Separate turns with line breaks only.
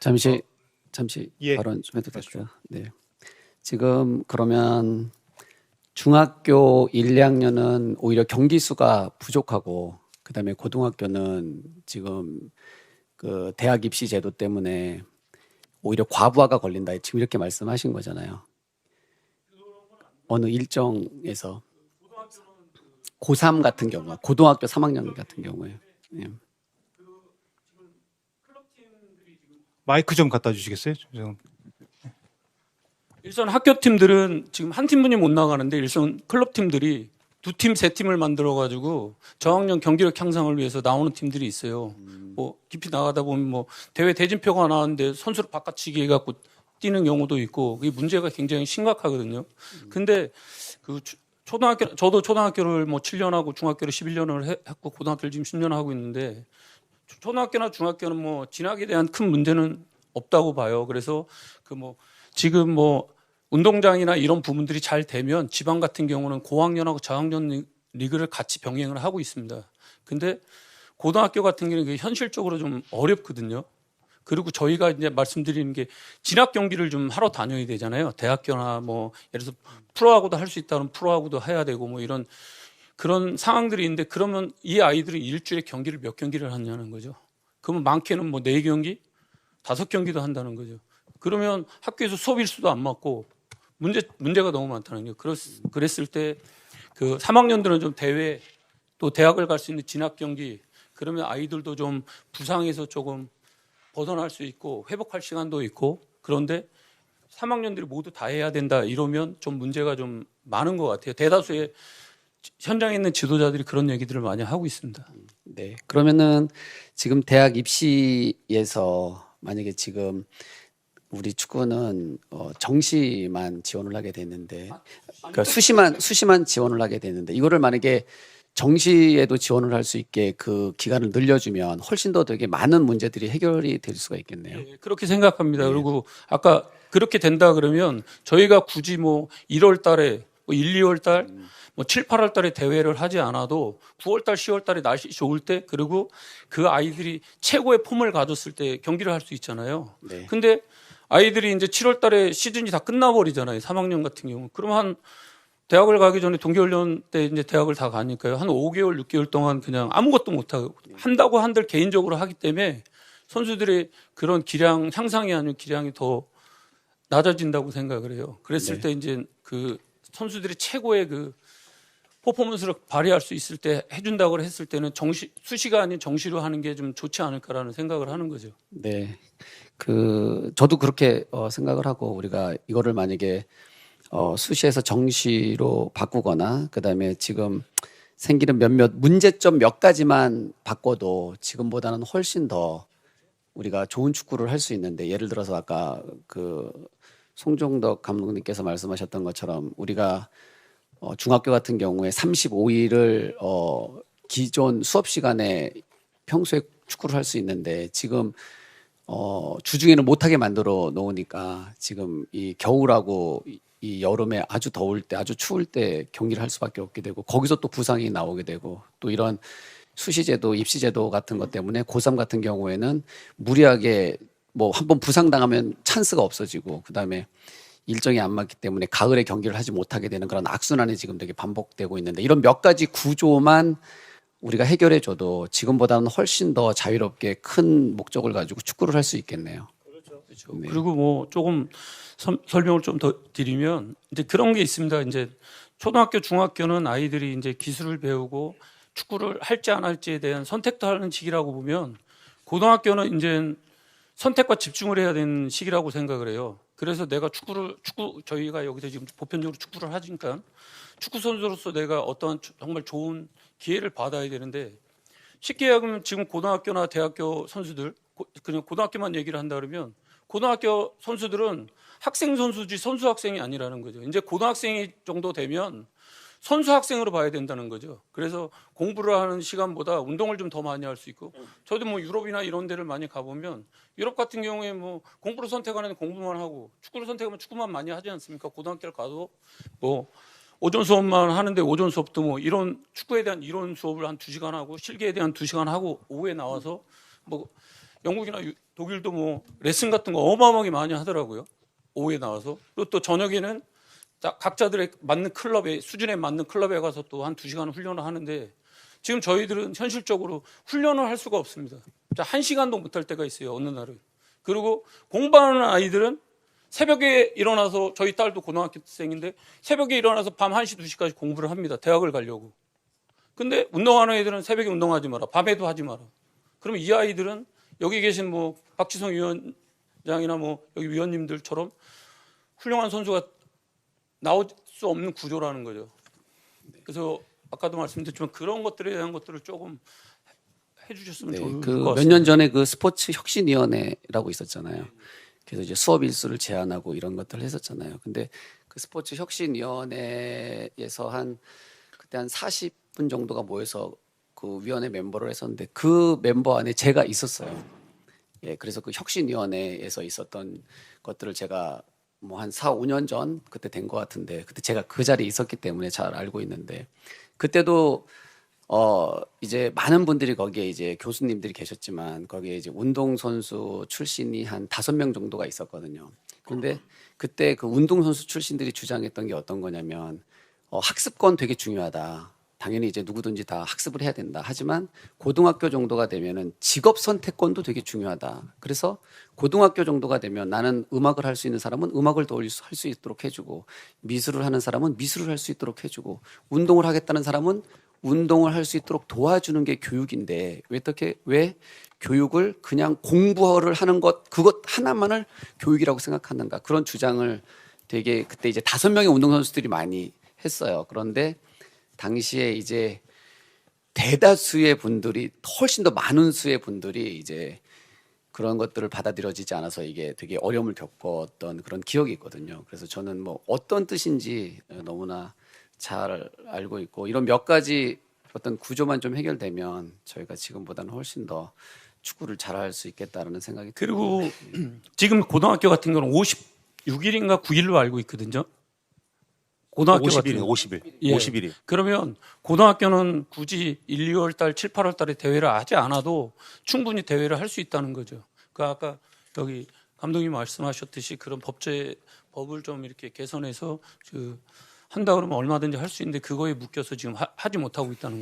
잠시
예.
발언 좀 해도 될까요? 네. 지금 그러면 중학교 1, 2학년은 오히려 경기 수가 부족하고 그다음에 고등학교는 지금 그 대학 입시 제도 때문에 오히려 과부하가 걸린다. 지금 이렇게 말씀하신 거잖아요. 어느 일정에서 고3 같은 경우, 고등학교 3학년 같은 경우에. 예.
마이크 좀 갖다 주시겠어요?
일선 학교 팀들은 지금 한 팀분이 못 나가는데 일선 클럽 팀들이 두 팀, 세 팀을 만들어 가지고 저학년 경기력 향상을 위해서 나오는 팀들이 있어요. 뭐 깊이 나가다 보면 뭐 대회 대진표가 나왔는데 선수를 바꿔치기 해갖고 뛰는 경우도 있고 그게 문제가 굉장히 심각하거든요. 근데 그 초등학교 저도 초등학교를 뭐 7년 하고 중학교를 11년을 했고 고등학교를 지금 10년 하고 있는데 초등학교나 중학교는 뭐 진학에 대한 큰 문제는 없다고 봐요. 그래서 그 뭐 지금 뭐 운동장이나 이런 부분들이 잘 되면 지방 같은 경우는 고학년하고 저학년 리그를 같이 병행을 하고 있습니다. 근데 고등학교 같은 경우는 그게 현실적으로 좀 어렵거든요. 그리고 저희가 이제 말씀드리는 게 진학 경기를 좀 하러 다녀야 되잖아요. 대학교나 뭐 예를 들어서 프로하고도 할 수 있다면 프로하고도 해야 되고 뭐 이런 그런 상황들이 있는데 그러면 이 아이들은 일주일에 경기를 몇 경기를 하냐는 거죠. 그러면 많게는 뭐 4경기, 5경기도 한다는 거죠. 그러면 학교에서 수업 일수도 안 맞고 문제가 너무 많다는 거예요. 그랬을 때 그 3학년들은 좀 대회 또 대학을 갈 수 있는 진학 경기 그러면 아이들도 좀 부상에서 조금 벗어날 수 있고 회복할 시간도 있고 그런데 3학년들이 모두 다 해야 된다 이러면 좀 문제가 좀 많은 것 같아요. 대다수의 현장에 있는 지도자들이 그런 얘기들을 많이 하고 있습니다.
네. 그러면은 지금 대학 입시에서 만약에 지금 우리 축구는 정시만 지원을 하게 됐는데 그러니까 수시만 지원을 하게 됐는데 이거를 만약에 정시에도 지원을 할 수 있게 그 기간을 늘려주면 훨씬 더 되게 많은 문제들이 해결이 될 수가 있겠네요.
네, 그렇게 생각합니다.
네.
그리고 아까 그렇게 된다 그러면 저희가 굳이 뭐 1월 달에 뭐 1, 2월 달, 뭐 7, 8월 달에 대회를 하지 않아도 9월 달, 10월 달에 날씨 좋을 때 그리고 그 아이들이 최고의 폼을 가졌을 때 경기를 할 수 있잖아요.
네.
근데 아이들이 이제 7월 달에 시즌이 다 끝나버리잖아요. 3학년 같은 경우. 그럼 한 대학을 가기 전에 동계훈련 때 이제 대학을 다 가니까요. 한 5개월, 6개월 동안 그냥 아무것도 못하고 한다고 한들 개인적으로 하기 때문에 선수들의 그런 기량 향상이 아니고 기량이 더 낮아진다고 생각을 해요. 그랬을
네.
때 이제 그 선수들이 최고의 그 퍼포먼스를 발휘할 수 있을 때 해준다고 했을 때는 수시가 아닌 정시로 하는 게 좀 좋지 않을까라는 생각을 하는 거죠.
네. 저도 그렇게 생각을 하고 우리가 이거를 만약에 수시에서 정시로 바꾸거나 그다음에 지금 생기는 몇몇 문제점 몇 가지만 바꿔도 지금보다는 훨씬 더 우리가 좋은 축구를 할 수 있는데 예를 들어서 아까 그 송종덕 감독님께서 말씀하셨던 것처럼 우리가 중학교 같은 경우에 35일을 기존 수업 시간에 평소에 축구를 할 수 있는데 지금 주중에는 못하게 만들어 놓으니까 지금 이 겨울하고 이 여름에 아주 더울 때 아주 추울 때 경기를 할 수밖에 없게 되고 거기서 또 부상이 나오게 되고 또 이런 수시제도 입시제도 같은 것 때문에 고3 같은 경우에는 무리하게 뭐 한번 부상당하면 찬스가 없어지고 그다음에 일정이 안 맞기 때문에 가을에 경기를 하지 못하게 되는 그런 악순환이 지금 되게 반복되고 있는데 이런 몇 가지 구조만 우리가 해결해 줘도 지금보다는 훨씬 더 자유롭게 큰 목적을 가지고 축구를 할 수 있겠네요.
그렇죠.
네.
그리고 뭐 조금 설명을 좀 더 드리면 이제 그런 게 있습니다. 이제 초등학교, 중학교는 아이들이 이제 기술을 배우고 축구를 할지 안 할지에 대한 선택도 하는 시기라고 보면 고등학교는 이제 선택과 집중을 해야 되는 시기라고 생각을 해요. 그래서 내가 저희가 여기서 지금 보편적으로 축구를 하니까 축구 선수로서 내가 어떠한 정말 좋은 기회를 받아야 되는데 쉽게 얘기하면 지금 고등학교나 대학교 선수들 그냥 고등학교만 얘기를 한다 그러면 고등학교 선수들은 학생 선수지 선수 학생이 아니라는 거죠. 이제 고등학생이 정도 되면 선수 학생으로 봐야 된다는 거죠. 그래서 공부를 하는 시간보다 운동을 좀 더 많이 할 수 있고 저도 뭐 유럽이나 이런 데를 많이 가보면 유럽 같은 경우에 뭐 공부를 선택하는 공부만 하고 축구를 선택하면 축구만 많이 하지 않습니까? 고등학교를 가도 뭐 오전 수업만 하는데 오전 수업도 뭐 이런 축구에 대한 이론 수업을 한 2시간 하고 실기에 대한 2시간 하고 오후에 나와서 뭐 영국이나 독일도 뭐 레슨 같은 거 어마어마하게 많이 하더라고요. 오후에 나와서. 그리고 또 저녁에는 각자들의 맞는 클럽에 수준에 맞는 클럽에 가서 또 한 2시간 훈련을 하는데 지금 저희들은 현실적으로 훈련을 할 수가 없습니다. 1시간도 못 할 때가 있어요. 어느 날은. 그리고 공부하는 아이들은 새벽에 일어나서 저희 딸도 고등학생인데 새벽에 일어나서 밤 1시, 2시까지 공부를 합니다. 대학을 가려고. 근데 운동하는 애들은 새벽에 운동하지 마라. 밤에도 하지 마라. 그러면 이 아이들은 여기 계신 뭐 박지성 위원장이나 뭐 여기 위원님들처럼 훌륭한 선수가 나올 수 없는 구조라는 거죠. 그래서 아까도 말씀드렸지만 그런 것들에 대한 것들을 조금 해주셨으면 좋을 것 같습니다.
몇 년 전에 그 스포츠 혁신위원회라고 있었잖아요. 그래서 이제 수업 일수를 제한하고 이런 것들을 했었잖아요. 근데 그 스포츠 혁신위원회에서 그때 한 40분 정도가 모여서 그 위원회 멤버를 했었는데 그 멤버 안에 제가 있었어요. 예, 그래서 그 혁신위원회에서 있었던 것들을 제가 뭐 한 4, 5년 전 그때 된 것 같은데 그때 제가 그 자리에 있었기 때문에 잘 알고 있는데 그때도 이제 많은 분들이 거기에 이제 교수님들이 계셨지만 거기에 이제 운동선수 출신이 한 5명 정도가 있었거든요. 근데 그때 그 운동선수 출신들이 주장했던 게 어떤 거냐면 학습권 되게 중요하다. 당연히 이제 누구든지 다 학습을 해야 된다. 하지만 고등학교 정도가 되면은 직업 선택권도 되게 중요하다. 그래서 고등학교 정도가 되면 나는 음악을 할 수 있는 사람은 음악을 더 할 수 있도록 해주고 미술을 하는 사람은 미술을 할 수 있도록 해주고 운동을 하겠다는 사람은 운동을 할 수 있도록 도와주는 게 교육인데 왜 교육을 그냥 공부를 하는 그것 하나만을 교육이라고 생각하는가 그런 주장을 되게 그때 이제 5명의 운동선수들이 많이 했어요. 그런데 당시에 이제 대다수의 분들이 훨씬 더 많은 수의 분들이 이제 그런 것들을 받아들여지지 않아서 이게 되게 어려움을 겪었던 그런 기억이 있거든요. 그래서 저는 뭐 어떤 뜻인지 너무나 잘 알고 있고 이런 몇 가지 어떤 구조만 좀 해결되면 저희가 지금보다는 훨씬 더 축구를 잘할 수 있겠다라는 생각이
그리고 지금 고등학교 같은 경우는 56일인가 9일로 알고 있거든요. 고등학교
50일,
같은
50일,
예.
50일이.
그러면 고등학교는 굳이 1, 2월 달, 7, 8월 달에 대회를 하지 않아도 충분히 대회를 할 수 있다는 거죠. 그 아까 여기 감독님 말씀하셨듯이 그런 법을 좀 이렇게 개선해서 한다 그러면 얼마든지 할 수 있는데 그거에 묶여서 지금 하지 못하고 있다는 거죠.